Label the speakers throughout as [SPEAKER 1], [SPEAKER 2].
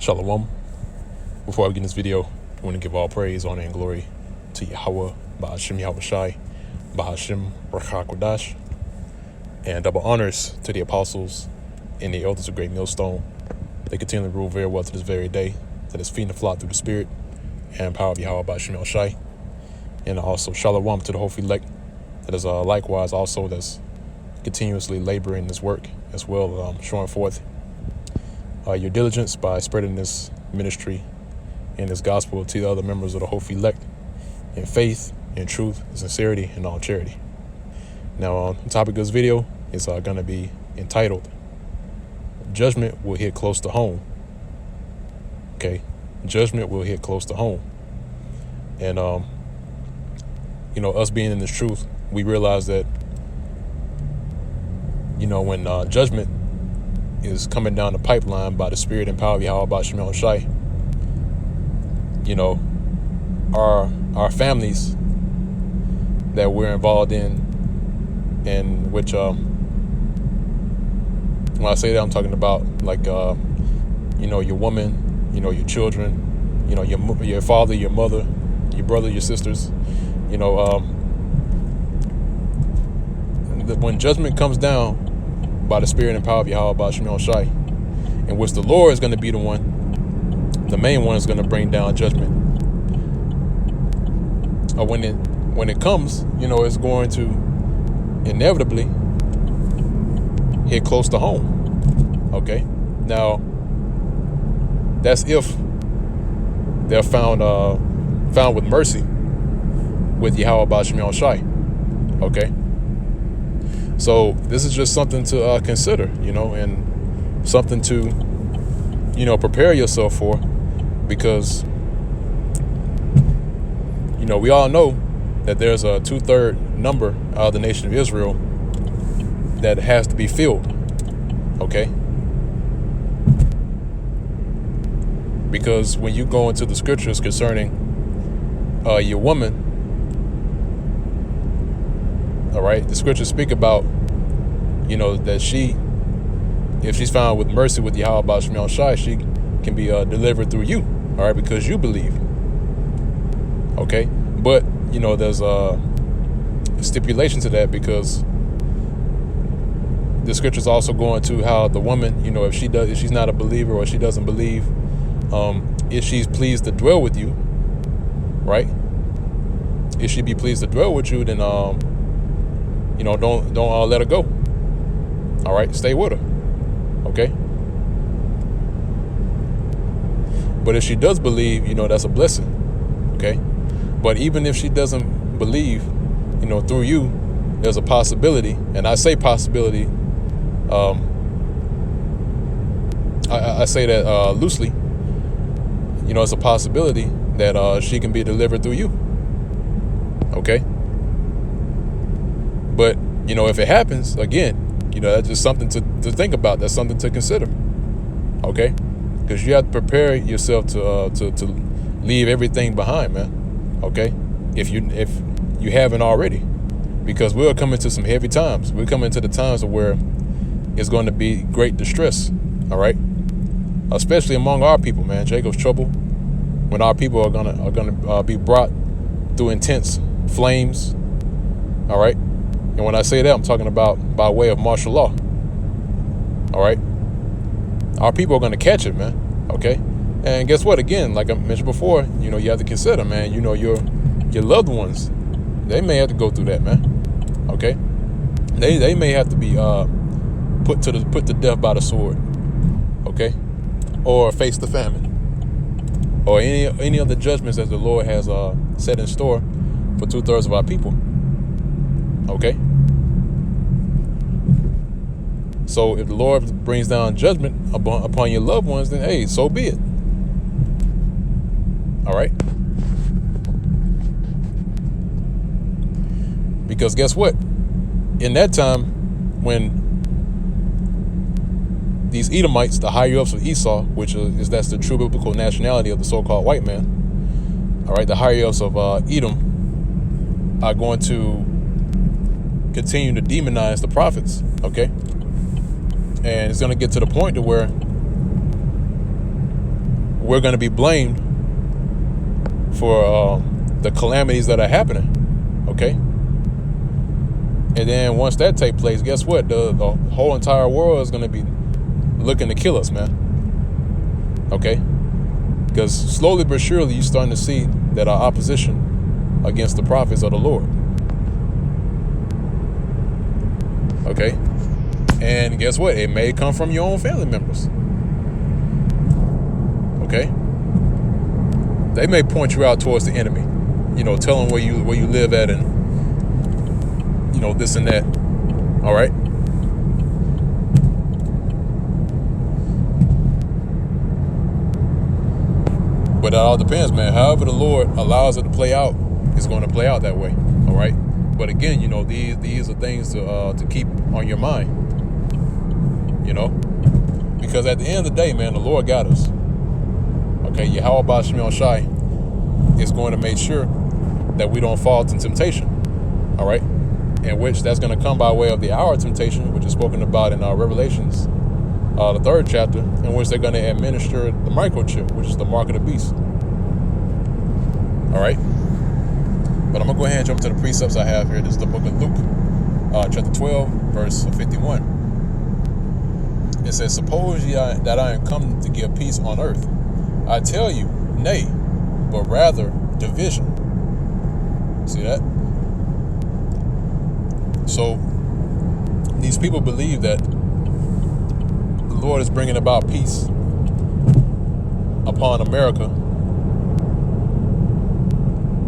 [SPEAKER 1] Shalom. Before I begin this video, I want to give all praise, honor, and glory to Yahweh, Ba'ashem Yahushai, Ba'ashem Rakha Kodash, and double honors to the apostles and the elders of Great Millstone. They continue to rule very well to this very day, that is feeding the flock through the Spirit and power of Yahweh, Ba'ashem Yahushai. And also Shalom to the whole elect that is likewise also that's continuously laboring this work as well, showing forth your diligence by spreading this ministry and this gospel to the other members of the whole elect in faith, in truth, in sincerity, and all charity. Now, the topic of this video is going to be entitled, Judgment Will Hit Close to Home. Okay, judgment will hit close to home. And, us being in this truth, we realize that, when judgment is coming down the pipeline by the Spirit and power of Yahweh Ba'ashem Yahushai, our families that we're involved in, and which, when I say that, I'm talking about like, your woman, your children, your father, your mother, your brother, your sisters, when judgment comes down by the Spirit and power of Yahweh Ba'ashem Yahushai, in which the Lord is going to be the main one is going to bring down judgment. When it comes, it's going to inevitably hit close to home. Okay, now that's if they're found with mercy with Yahweh Ba'ashem Yahushai. Okay. So this is just something to consider, and something to, prepare yourself for, because, we all know that there's a 2/3 number out of the nation of Israel that has to be filled. Okay. Because when you go into the scriptures concerning your woman, all right, the scriptures speak about, that if she's found with mercy with Yahweh Ba'ashem Yahushai, she can be delivered through you, all right, because you believe. Okay, but there's a stipulation to that, because the scriptures also go into how the woman, if she's not a believer or she doesn't believe, if she's pleased to dwell with you, right? If she be pleased to dwell with you, then don't let her go. All right, stay with her. Okay. But if she does believe, that's a blessing. Okay. But even if she doesn't believe, through you, there's a possibility, and I say possibility. I say that loosely. It's a possibility that she can be delivered through you. Okay. But, if it happens, again, that's just something to think about. That's something to consider. Okay? Because you have to prepare yourself to leave everything behind, man. Okay? If you haven't already. Because we're coming to some heavy times. We're coming to the times where it's going to be great distress. All right? Especially among our people, man. Jacob's trouble. When our people are gonna be brought through intense flames. All right? And when I say that, I'm talking about by way of martial law. All right. Our people are going to catch it, man. Okay. And guess what? Again, like I mentioned before, you have to consider, man, your loved ones, they may have to go through that, man. Okay. They may have to be put to death by the sword. Okay. Or face the famine. Or any of the judgments that the Lord has set in store for 2/3 of our people. Okay. So if the Lord brings down judgment upon your loved ones, then hey, so be it. All right. Because guess what? In that time, when these Edomites, the higher ups of Esau, that's the true biblical nationality of the so-called white man. All right, the higher ups of Edom are going to continue to demonize the prophets, okay? And it's going to get to the point to where we're going to be blamed for the calamities that are happening. Okay. And then once that takes place, guess what? The whole entire world is going to be looking to kill us, man. Okay. Because slowly but surely you're starting to see that our opposition against the prophets of the Lord. Okay. And guess what? It may come from your own family members. Okay. They may point you out towards the enemy. Tell them where you live at, and this and that. All right. But it all depends, man. However the Lord allows it to play out, it's going to play out that way. All right. But again, these are things to keep on your mind. Because at the end of the day, man, the Lord got us. Okay, Yahweh Shemel Shai is going to make sure that we don't fall into temptation. All right. In which that's going to come by way of the hour temptation, which is spoken about in Revelations, the 3rd chapter, in which they're going to administer the microchip, which is the mark of the beast. All right. But I'm going to go ahead and jump to the precepts I have here. This is the book of Luke, chapter 12, verse 51. It says, "Suppose ye that I am come to give peace on earth. I tell you, nay, but rather division." See that? So these people believe that the Lord is bringing about peace upon America,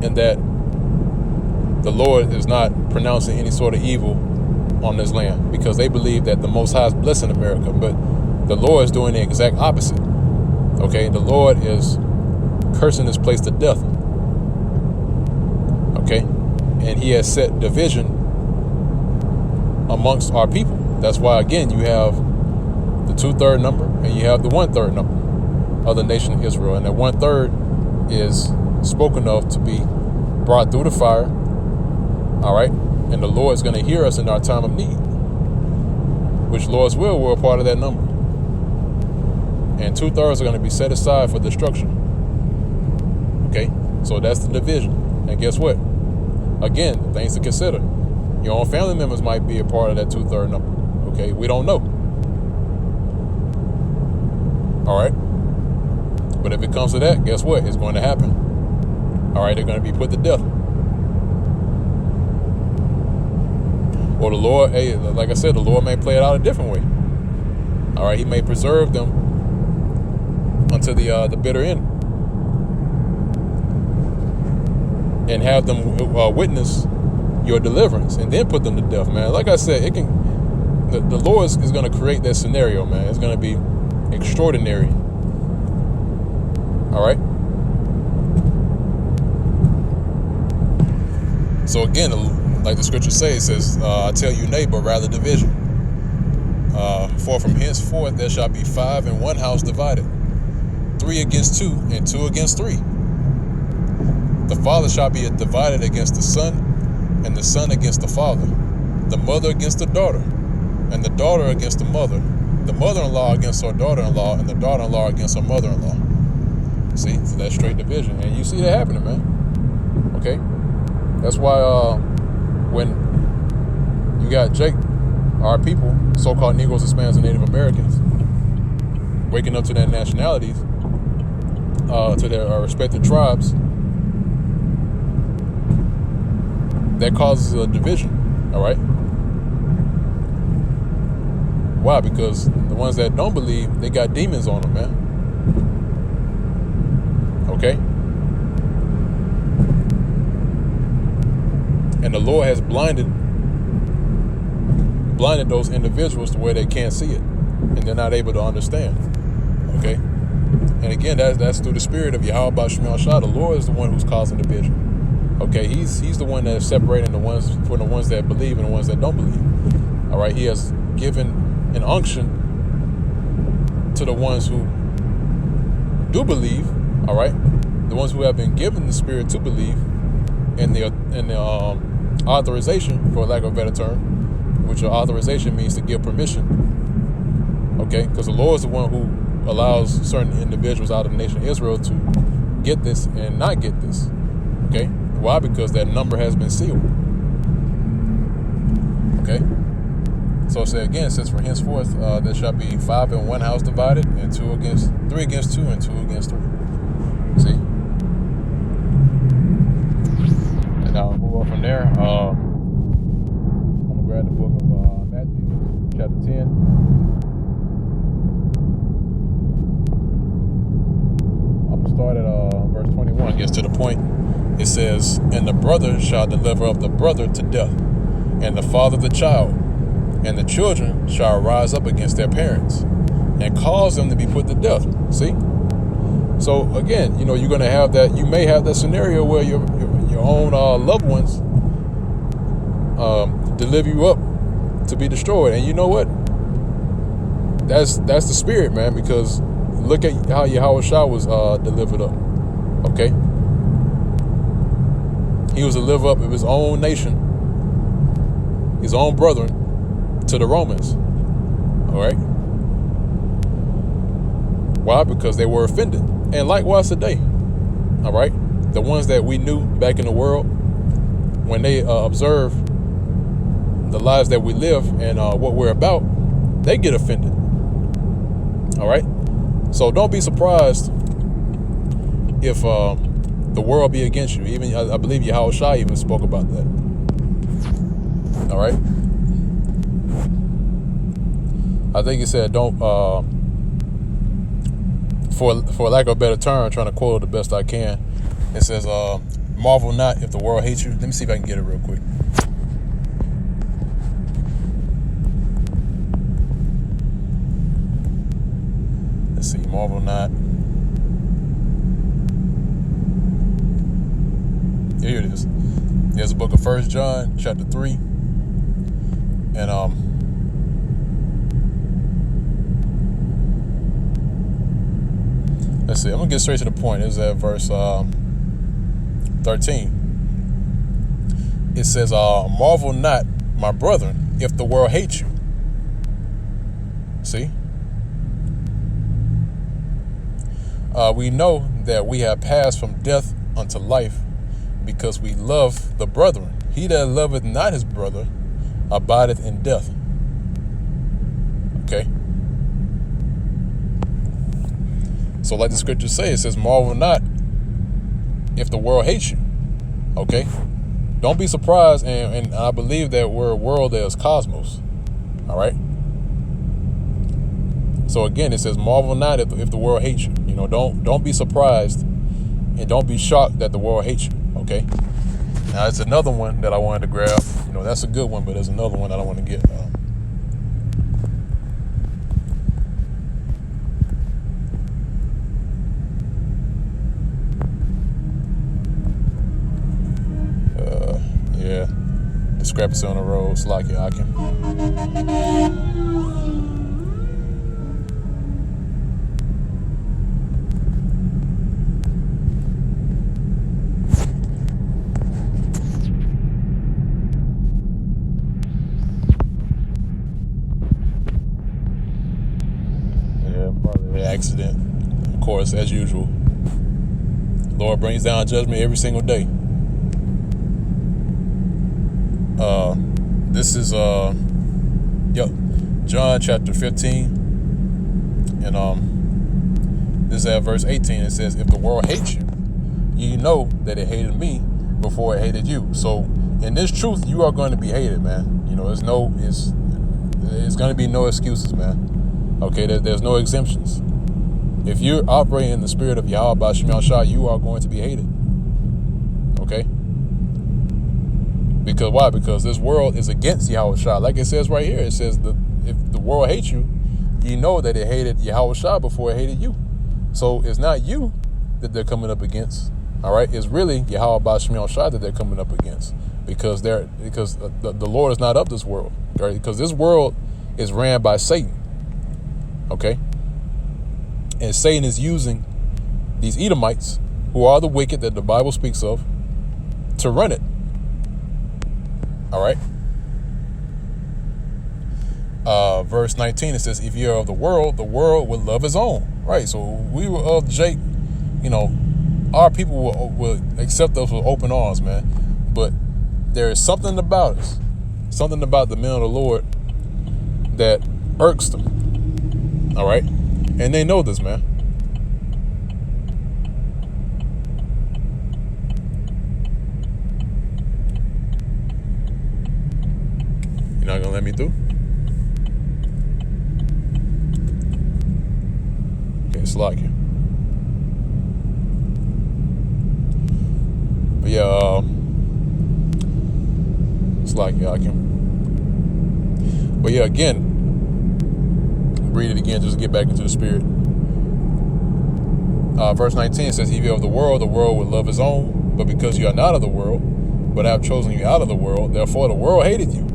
[SPEAKER 1] and that the Lord is not pronouncing any sort of evil on this land, because they believe that the Most High is blessing America, but the Lord is doing the exact opposite. Okay, the Lord is cursing this place to death. Okay, and He has set division amongst our people. That's why, again, you have the 2/3 number and you have the 1/3 number of the nation of Israel, and that 1/3 is spoken of to be brought through the fire. All right, and the Lord is going to hear us in our time of need, which Lord's will, we're a part of that number. And 2/3 are going to be set aside for destruction. Okay, so that's the division. And guess what? Again, things to consider. Your own family members might be a part of that 2/3 number. Okay, we don't know. All right, but if it comes to that, guess what? It's going to happen. All right, they're going to be put to death. Or the Lord, hey, like I said, the Lord may play it out a different way. All right, He may preserve them until the bitter end, and have them witness your deliverance, and then put them to death, man. Like I said, the Lord is going to create that scenario, man. It's going to be extraordinary. All right. So again, like the scripture says, it says, "I tell you, nay, but rather division. For from henceforth there shall be 5 in one house divided, 3 against 2, and 2 against 3. The father shall be divided against the son, and the son against the father, the mother against the daughter, and the daughter against the mother-in-law against her daughter-in-law, and the daughter-in-law against her mother-in-law." See, so that's straight division, and you see that happening, man. Okay, that's why when you got Jake, our people, so-called Negroes, Hispanics, and Native Americans, waking up to their nationalities, to their respective tribes, that causes a division. All right. Why? Because the ones that don't believe, they got demons on them, man. Okay. And the Lord has blinded those individuals to where they can't see it, and they're not able to understand. Okay. And again, that's through the spirit of Yahweh Shemel Shai. The Lord is the one who's causing division. Okay, he's the one that's separating the ones from the ones that believe and the ones that don't believe. All right, He has given an unction to the ones who do believe. All right, the ones who have been given the spirit to believe, and the authorization, for lack of a better term, which authorization means to give permission. Okay, because the Lord is the one who allows certain individuals out of the nation of Israel to get this and not get this. Okay? Why? Because that number has been sealed. Okay? So it says for henceforth there shall be 5 in one house divided, and 3 against 2, and 2 against 3. See? And I'll move on from there. I'm gonna grab the book of Matthew, chapter 10. I'm gonna start at verse 21. Gets to the point. It says, "And the brother shall deliver up the brother to death, and the father the child, and the children shall rise up against their parents, and cause them to be put to death." See? So again, you're gonna have that. You may have that scenario where your own loved ones deliver you up to be destroyed, and you know what? That's the spirit, man. Because look at how Yahushua was delivered up. Okay, he was delivered up of his own nation, his own brethren, to the Romans. All right. Why? Because they were offended. And likewise today. All right. The ones that we knew back in the world, when they observe the lives that we live and what we're about, they get offended. All right. So don't be surprised if the world be against you. Even I believe Yahushua even spoke about that. All right. I think he said, don't, for lack of a better term, trying to quote it the best I can. It says, marvel not if the world hates you. Let me see if I can get it real quick. Let's see, marvel not. Here it is. There's a book of 1 John, chapter 3. And, let's see, I'm going to get straight to the point. It's at verse 13. It says, marvel not, my brethren, if the world hates you. See? We know that we have passed from death unto life because we love the brethren. He that loveth not his brother abideth in death. Okay? So like the scriptures say, it says, marvel not if the world hates you. Okay? Don't be surprised, and I believe that we're a world that is cosmos. All right? So again, it says, marvel not if the world hates you. Don't be surprised, and don't be shocked that the world hates you. Okay? Now, it's another one that I wanted to grab. That's a good one, but there's another one that I want to get. Yeah, discrepancy on the road. Slacky Akim. Yeah, probably an accident. Of course, as usual. Lord brings down judgment every single day. This is John chapter 15, and this is at verse 18. It says, if the world hates you, you know that it hated me before it hated you. So in this truth, you are going to be hated, man. It's going to be no excuses, man. Okay, there's no exemptions. If you're operating in the spirit of Yahweh B'Shem Yahushua, you are going to be hated. Okay? Because why? Because this world is against Yahushua. Like it says right here, it says if the world hates you, you know that it hated Yahushua before it hated you. So it's not you that they're coming up against. All right, it's really Yahweh B'Shem Yahushua that they're coming up against, because the Lord is not of this world. Right? Because this world is ran by Satan. Okay, and Satan is using these Edomites, who are the wicked that the Bible speaks of, to run it. All right. Verse 19, it says, if you are of the world will love his own. Right. So we were of Jake, you know, our people will accept us with open arms, man. But there is something about us, something about the men of the Lord that irks them. All right. And they know this, man. You're not gonna let me through? Okay, slack you. But yeah, slack you. I can. But yeah, again, read it again just to get back into the spirit. Verse 19 says, "If you are of the world would love his own. But because you are not of the world, but I have chosen you out of the world, therefore the world hated you."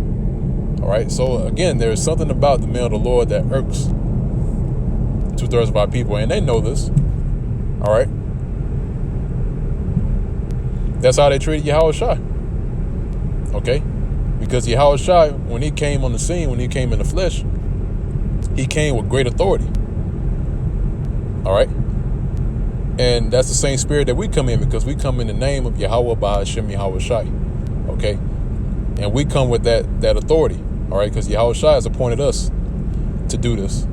[SPEAKER 1] All right. So again, there is something about the men of the Lord that irks 2/3 of our people, and they know this. All right. That's how they treated Yahushua. Okay. Because Yahushua, when he came on the scene, when he came in the flesh, he came with great authority. All right. And that's the same spirit that we come in, because we come in the name of Yahweh Ba'ashem Yahushua. Okay. And we come with that authority. All right. Because Yahushua has appointed us to do this.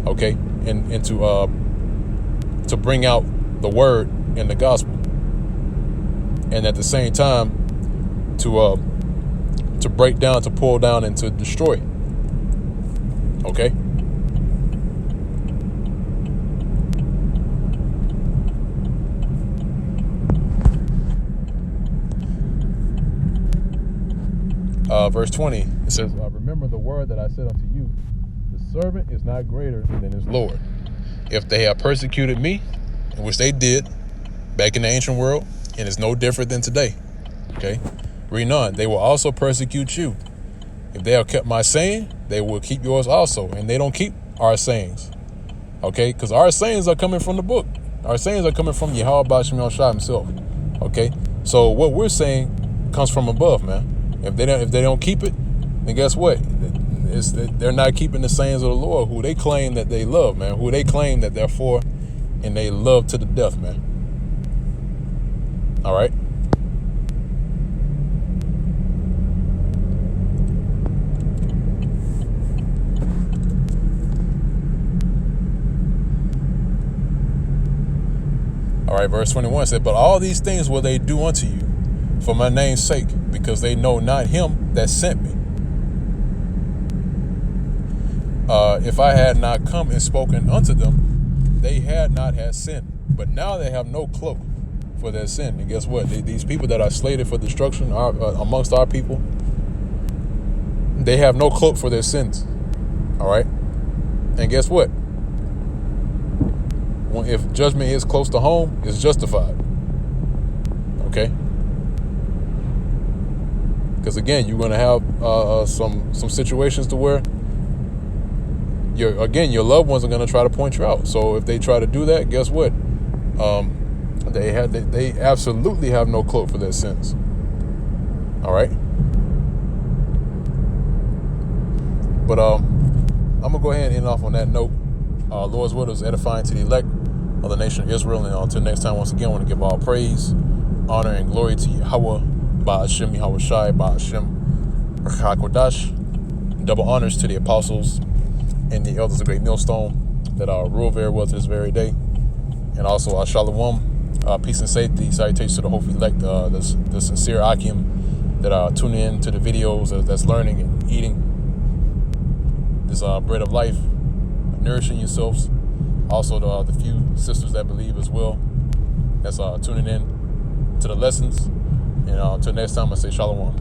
[SPEAKER 1] Okay. And to bring out the word and the gospel. And at the same time, to break down, to pull down, and to destroy. Okay. Verse 20, it says, "Remember the word that I said unto you, the servant is not greater than his Lord. If they have persecuted me," in which they did back in the ancient world, and it's no different than today. Okay. Read on. "They will also persecute you. If they have kept my saying, they will keep yours also." And they don't keep our sayings. Okay. Because our sayings are coming from the book. Our sayings are coming from Yahweh Ba'ashem Yahushua himself. Okay. So what we're saying comes from above, man. If they don't keep it, then guess what? They're not keeping the sayings of the Lord, who they claim that they love, man. Who they claim that they're for, and they love to the death, man. All right. All right, verse 21 said, "But all these things will they do unto you for my name's sake, because they know not him that sent me. If I had not come and spoken unto them, they had not had sin. But now they have no cloak for their sin." And guess what? These people that are slated for destruction are amongst our people. They have no cloak for their sins. All right. And guess what? If judgment is close to home, it's justified. Okay. Because again, you're going to have some situations to where your loved ones are going to try to point you out. So if they try to do that, guess what? They absolutely have no cloak for their sins. All right. But I'm gonna go ahead and end off on that note. Lord's word is edifying to the elect of the nation of Israel. And until next time, once again, I want to give all praise, honor, and glory to Yahweh Ba'ashem Yahushai Ba'ashem HaKodash. Double honors to the apostles and the elders of Great Millstone that rule very well to this very day. And also Shalom, peace and safety, salutations to the hopeful elect, the sincere Akim that tune in to the videos, that's learning and eating this bread of life, nourishing yourselves. Also the few sisters that believe as well, that's tuning in to the lessons. And until next time, I say Shalom.